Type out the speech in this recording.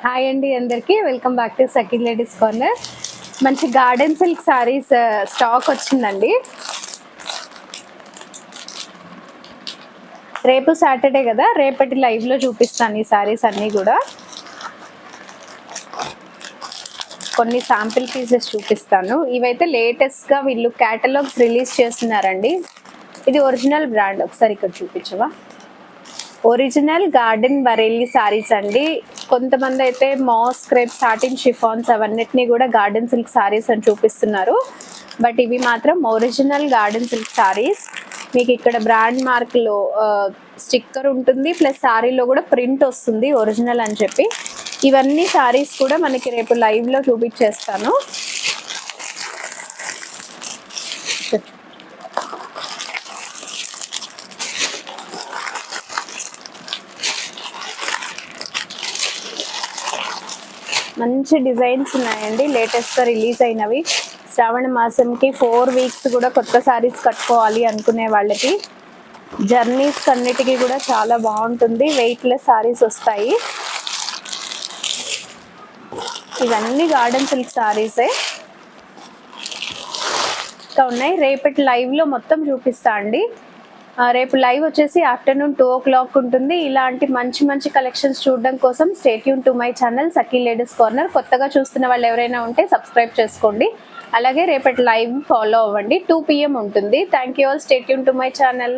Hi అండి అందరికీ welcome back to Sakhi ladies corner. మంచి గార్డెన్ సిల్క్ సారీస్ స్టాక్ వచ్చిందండి. రేపు సాటర్డే కదా, రేపటి లైవ్లో చూపిస్తాను ఈ సారీస్ అన్నీ కూడా. కొన్ని శాంపిల్ పీసెస్ చూపిస్తాను. ఇవైతే లేటెస్ట్గా వీళ్ళు క్యాటలాగ్స్ రిలీజ్ చేస్తున్నారండి. ఇది ఒరిజినల్ బ్రాండ్. ఒకసారి ఇక్కడ చూపించవా? ఒరిజినల్ గార్డెన్ బరేలీ సారీస్ అండి. కొంతమంది అయితే మాస్ క్రేప్ సాటిన్ షిఫాన్స్ అవన్నిటినీ కూడా గార్డెన్ సిల్క్ సారీస్ అని చూపిస్తున్నారు. బట్ ఇవి మాత్రం ఒరిజినల్ గార్డెన్ సిల్క్ సారీస్. మీకు ఇక్కడ బ్రాండ్ మార్క్లో స్టిక్కర్ ఉంటుంది, ప్లస్ సారీలో కూడా ప్రింట్ వస్తుంది ఒరిజినల్ అని చెప్పి. ఇవన్నీ సారీస్ కూడా మనకి రేపు లైవ్లో చూపించేస్తాను. మంచి డిజైన్స్ ఉన్నాయండి, లేటెస్ట్గా రిలీజ్ అయినవి. శ్రావణ మాసంకి 4 వీక్స్ కూడా కొత్త సారీస్ కట్టుకోవాలి అనుకునే వాళ్ళకి, జర్నీస్ అన్నిటికీ కూడా చాలా బాగుంటుంది. వెయిట్లెస్ సారీస్ వస్తాయి. ఇవన్నీ గార్డెన్ సిల్క్ సారీసే ఇంకా ఉన్నాయి. రేపటి లైవ్లో మొత్తం చూపిస్తా అండి. రేపు లైవ్ వచ్చేసి ఆఫ్టర్నూన్ 2 o'clock ఉంటుంది. ఇలాంటి మంచి మంచి కలెక్షన్స్ చూడడం కోసం stay tune to my channel Sakhi ladies corner. కొత్తగా చూస్తున్న వాళ్ళు ఎవరైనా ఉంటే సబ్స్క్రైబ్ చేసుకోండి. అలాగే రేపటి లైవ్ ఫాలో అవ్వండి. 2 PM ఉంటుంది. Thank you all. Stay tune to my channel.